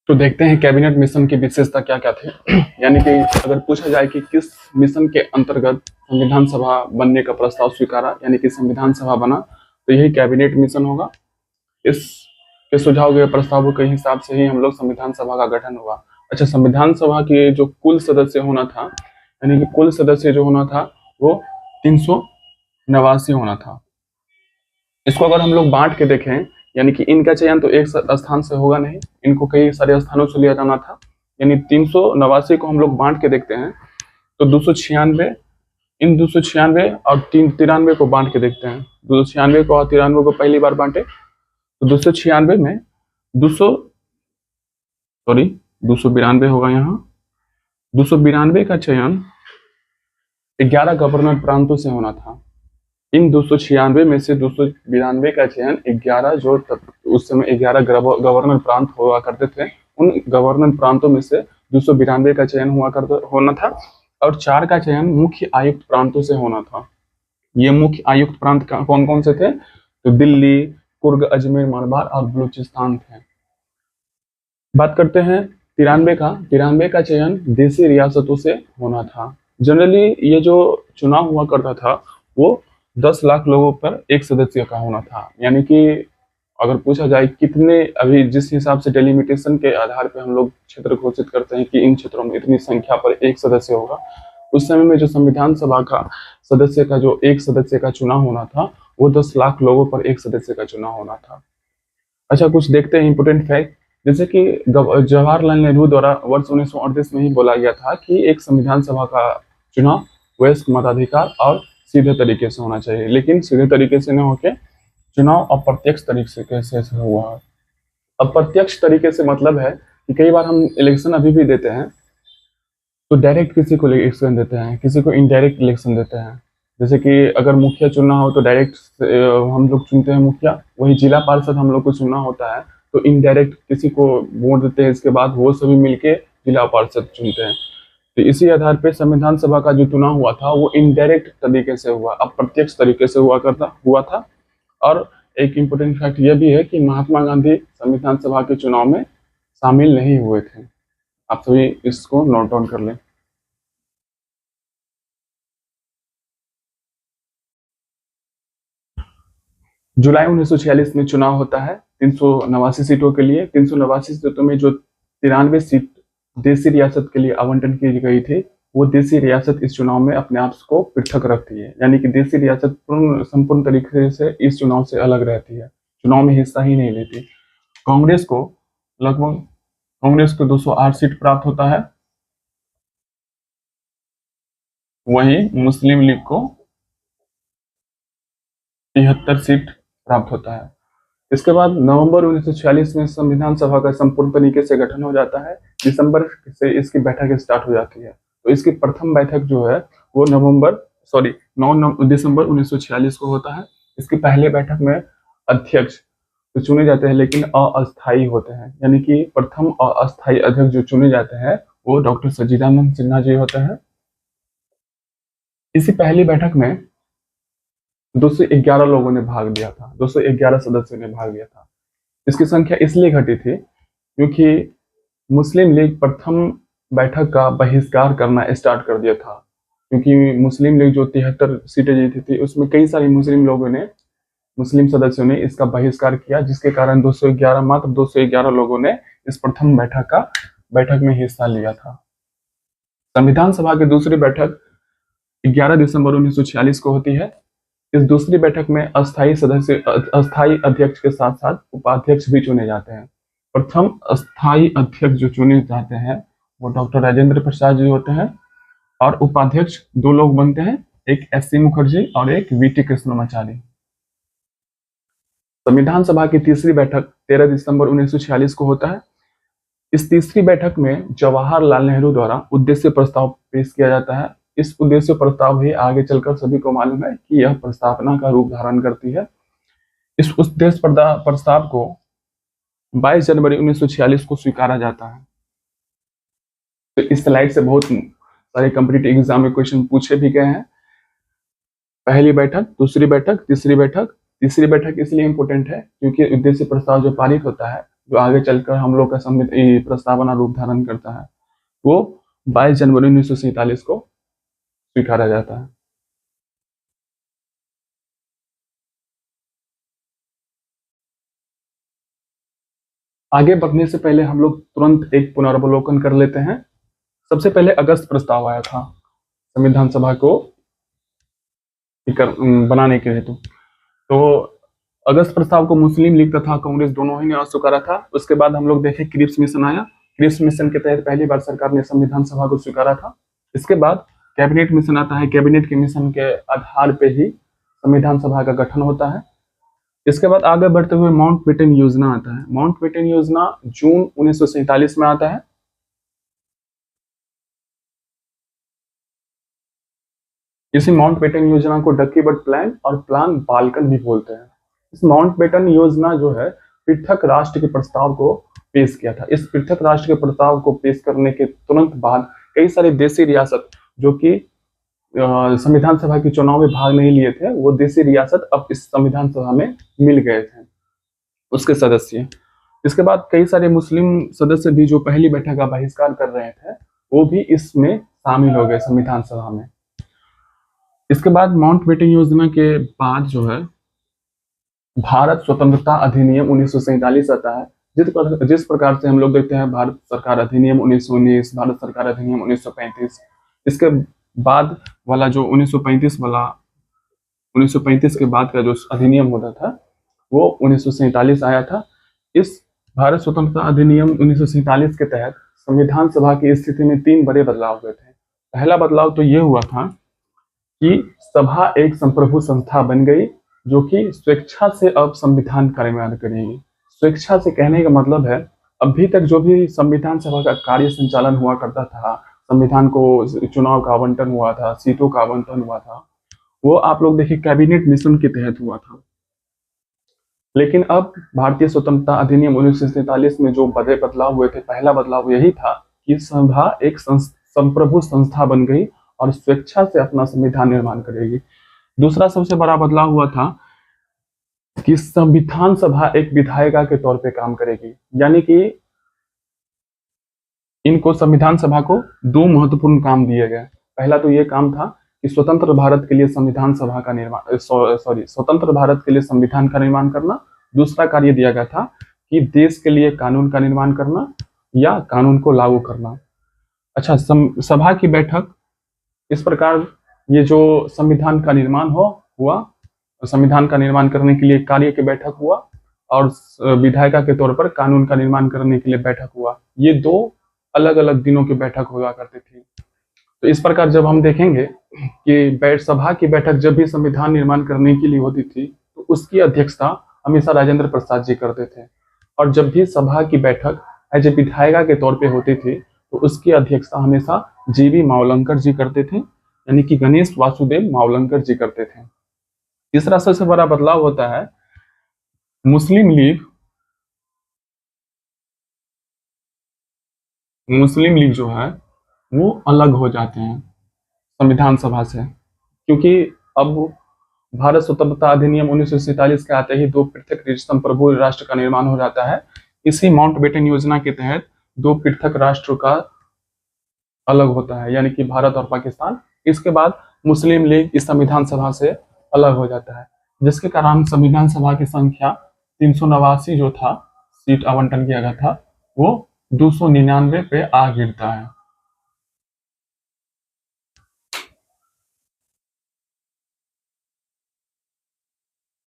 तो देखते हैं कैबिनेट मिशन की विशेषता क्या क्या थे। यानी कि अगर पूछा जाए कि किस मिशन के अंतर्गत संविधान सभा बनने का प्रस्ताव स्वीकारा, यानी कि संविधान सभा बना, तो यही कैबिनेट मिशन होगा। इस के सुझाव गए प्रस्तावों के हिसाब से ही हम लोग संविधान सभा का गठन हुआ। अच्छा, संविधान सभा के जो कुल सदस्य होना था, यानी कि कुल सदस्य जो होना था वो 389 होना था। इसको अगर हम लोग बांट के देखें, यानी कि इनका चयन तो एक स्थान से होगा नहीं, इनको कई सारे स्थानों से लिया जाना था। यानी 389 को हम लोग बांट के देखते हैं तो 296, इन 296 और 93 को बांट के देखते हैं। 296 को और 93 को पहली बार बांटे तो 296 में 292 होगा। यहाँ 292 का चयन 11 गवर्नर प्रांतों से होना था। इन 296 में से 292 का चयन 11 जो उस समय 11 गवर्नर प्रांत हुआ करते थे, उन गवर्नर प्रांतों में से 292 का चयन होना था और 4 का चयन मुख्य आयुक्त प्रांतों से होना था। ये मुख्य आयुक्त प्रांत कौन कौन से थे? तो दिल्ली, कुर्ग, अजमेर, मलबार और बलूचिस्तान थे। बात करते हैं 93 का चयन देशी रियासतों से होना था। जनरली ये जो चुनाव हुआ करता था वो 10 लाख लोगों पर एक सदस्य का होना था। यानी कि अगर पूछा जाए कितने, अभी जिस हिसाब से डेलिमिटेशन के आधार पर हम लोग क्षेत्र घोषित करते हैं कि इन क्षेत्रों में इतनी संख्या पर एक सदस्य होगा, उस समय में जो संविधान सभा का सदस्य का जो एक सदस्य का चुनाव होना था वो 10 लाख लोगों पर एक सदस्य का चुनाव होना था। अच्छा, कुछ देखते हैं इंपोर्टेंट फैक्ट। जैसे कि जवाहरलाल नेहरू द्वारा वर्ष 1938 में ही बोला गया था कि एक संविधान सभा का चुनाव वयस्क मताधिकार और सीधे तरीके से होना चाहिए, लेकिन सीधे तरीके से न होके चुनाव अप्रत्यक्ष तरीके से हुआ है। अप्रत्यक्ष तरीके से मतलब है कि कई बार हम इलेक्शन अभी भी देते हैं तो डायरेक्ट किसी को इलेक्शन देते हैं, किसी को इनडायरेक्ट इलेक्शन देते हैं। जैसे कि अगर मुखिया चुनना हो तो डायरेक्ट हम लोग चुनते हैं मुखिया, वही जिला पार्षद हम लोग को चुनना होता है तो इनडायरेक्ट किसी को वोट देते हैं, इसके बाद वो सभी मिलके जिला पार्षद चुनते हैं। तो इसी आधार पे संविधान सभा का जो चुनाव हुआ था वो इनडायरेक्ट तरीके से हुआ, अप्रत्यक्ष तरीके से हुआ था। और एक इम्पोर्टेंट फैक्ट यह भी है कि महात्मा गांधी संविधान सभा के चुनाव में शामिल नहीं हुए थे। आप सभी इसको नोट डाउन कर लें। जुलाई 1946 में चुनाव होता है 389 सीटों के लिए। 389 सीटों में जो 93 सीट देशी रियासत के लिए आवंटन की गई थी, वो देशी रियासत इस चुनाव में अपने आप को पृथक रखती है। यानी कि देशी रियासत संपूर्ण तरीके से इस चुनाव से अलग रहती है, चुनाव में हिस्सा ही नहीं लेती। कांग्रेस को 208 सीट प्राप्त होता है, वहीं मुस्लिम लीग को 73 सीट प्राप्त होता है। इसके बाद नवंबर 1946 में संविधान सभा का संपूर्ण तरीके से गठन हो जाता है। दिसंबर से इसकी बैठक स्टार्ट हो जाती है। तो इसकी प्रथम बैठक जो है वो 9 दिसंबर 1946 को होता है। इसकी पहले बैठक में अध्यक्ष तो चुने जाते हैं लेकिन अस्थायी होते हैं, यानी कि प्रथम अस्थायी अध्यक्ष जो चुने जाते हैं वो डॉक्टर सच्चिदानंद सिन्हा जी होते हैं। इसी पहली बैठक में 211 लोगों ने भाग लिया था, 211 सदस्यों ने भाग लिया था। इसकी संख्या इसलिए घटी थी क्योंकि मुस्लिम लीग प्रथम बैठक का बहिष्कार करना स्टार्ट कर दिया था। क्योंकि मुस्लिम लीग जो 73 सीटें जीती थी उसमें कई सारी मुस्लिम सदस्यों ने इसका बहिष्कार किया, जिसके कारण मात्र 211 लोगों ने इस प्रथम बैठक में हिस्सा लिया था। संविधान सभा की दूसरी बैठक 11 दिसंबर 1946 को होती है। इस दूसरी बैठक में अस्थायी अध्यक्ष के साथ साथ उपाध्यक्ष भी चुने जाते हैं। प्रथम अस्थायी अध्यक्ष जो चुने जाते हैं वो डॉक्टर राजेंद्र प्रसाद जी होते हैं और उपाध्यक्ष 2 लोग बनते हैं, एक एस.सी. मुखर्जी और एक वी.टी. कृष्णमाचारी। संविधान सभा की तीसरी बैठक 13 दिसंबर 1946 को होता है। इस तीसरी बैठक में जवाहरलाल नेहरू द्वारा उद्देश्य प्रस्ताव पेश किया जाता है। इस उद्देश्य प्रस्ताव ही आगे चलकर सभी को मालूम है कि यह प्रस्तावना का रूप धारण करती है। इस उद्देश्य प्रस्ताव को 22 जनवरी 1946 को स्वीकारा जाता है। तो इस स्लाइड से बहुत सारे कॉम्पिटिटिव एग्जाम में क्वेश्चन पूछे भी गए हैं। पहली बैठक, दूसरी बैठक, तीसरी बैठक। तीसरी बैठक इसलिए इंपॉर्टेंट है क्योंकि उद्देश्य प्रस्ताव जो पारित होता है जो आगे चलकर हम लोग का संविधान प्रस्तावना रूप धारण करता है, वो 22 जनवरी 1947 को स्वीकारा जाता है। आगे बढ़ने से पहले हम लोग तुरंत एक पुनर्वलोकन कर लेते हैं। सबसे पहले अगस्त प्रस्ताव आया था संविधान सभा को बनाने के हेतु। तो अगस्त प्रस्ताव को मुस्लिम लीग तथा कांग्रेस दोनों ही ने अस्वीकारा था। उसके बाद हम लोग देखें क्रिप्स मिशन आया। क्रिप्स मिशन के तहत पहली बार सरकार ने संविधान सभा को स्वीकारा था। इसके बाद कैबिनेट मिशन आता है। कैबिनेट के मिशन के आधार पे ही संविधान सभा का गठन होता है। इसके बाद आगे बढ़ते हुए माउंटबेटन योजना आता है। माउंटबेटन योजना जून 1947 में आता है। इसी माउंटबेटन योजना को डक्की बर्ड प्लान और प्लान बाल्कन भी बोलते हैं। इस माउंटबेटन योजना जो है पृथक राष्ट्र के प्रस्ताव को पेश किया था। इस पृथक राष्ट्र के प्रस्ताव को पेश करने के तुरंत बाद कई सारे देशी रियासत जो कि संविधान सभा के चुनाव में भाग नहीं लिए थे, वो देशी रियासत अब इस संविधान सभा में मिल गए थे उसके सदस्य। इसके बाद कई सारे मुस्लिम सदस्य भी जो पहली बैठक का बहिष्कार कर रहे थे, वो भी इसमें शामिल हो गए संविधान सभा में। इसके बाद माउंटबेटन योजना के बाद जो है भारत स्वतंत्रता अधिनियम 1947 आता है। जिस प्रकार से हम लोग देखते हैं भारत सरकार अधिनियम 1919, भारत सरकार अधिनियम 1935, इसके बाद वाला जो 1935 के बाद का जो अधिनियम होता था वो 1947 आया था। इस भारत स्वतंत्रता अधिनियम 1947 के तहत संविधान सभा की स्थिति में 3 बड़े बदलाव हुए थे। पहला बदलाव तो ये हुआ था कि सभा एक संप्रभु संस्था बन गई जो कि स्वेच्छा से अब संविधान कार्यान्वयन करेगी। स्वेच्छा से कहने का मतलब है अभी तक जो भी संविधान सभा का कार्य संचालन हुआ करता था, संविधान को चुनाव का आवंटन हुआ था, सीटों का आवंटन हुआ था, वो आप लोग देखिए कैबिनेट मिशन के तहत हुआ था। लेकिन अब भारतीय स्वतंत्रता अधिनियम 1947 में जो बड़े बदलाव हुए थे, पहला बदलाव यही था कि सभा एक संप्रभु संस्था बन गई और स्वेच्छा से अपना संविधान निर्माण करेगी। दूसरा सबसे बड़ा बदलाव हुआ था कि संविधान सभा एक विधायिका के तौर पे काम करेगी। यानी कि इनको संविधान सभा को 2 महत्वपूर्ण काम दिए गए। पहला तो ये काम था कि स्वतंत्र भारत के लिए संविधान सभा का निर्माण स्वतंत्र भारत के लिए संविधान का निर्माण करना। दूसरा कार्य दिया गया था कि देश के लिए कानून का निर्माण करना या कानून को लागू करना। अच्छा, सभा की बैठक इस प्रकार ये जो संविधान का निर्माण हुआ, संविधान का निर्माण करने के लिए कार्य की बैठक हुआ और विधायिका के तौर पर कानून का निर्माण करने के लिए बैठक हुआ। ये 2 अलग अलग दिनों की बैठक हुआ करती थी। तो इस प्रकार जब हम देखेंगे कि सभा की बैठक जब भी संविधान निर्माण करने के लिए होती थी तो उसकी अध्यक्षता हमेशा राजेंद्र प्रसाद जी करते थे, और जब भी सभा की बैठक एज ए विधायिका के तौर पे होती थी तो उसकी अध्यक्षता हमेशा जीवी मावलंकर जी करते थे, यानी कि गणेश वासुदेव मावलंकर जी करते थे। तीसरा सबसे बड़ा बदलाव होता है मुस्लिम लीग जो है वो अलग हो जाते हैं संविधान सभा से, क्योंकि अब भारत स्वतंत्रता अधिनियम 1947 के आते ही 2 पृथक संप्रभु राष्ट्र का निर्माण हो जाता है। इसी माउंटबेटन योजना के तहत 2 पृथक राष्ट्र का अलग होता है, यानी कि भारत और पाकिस्तान। इसके बाद मुस्लिम लीग इस संविधान सभा से अलग हो जाता है, जिसके कारण संविधान सभा की संख्या 389 जो था सीट आवंटन किया गया था वो 299 पे आ गिरता है।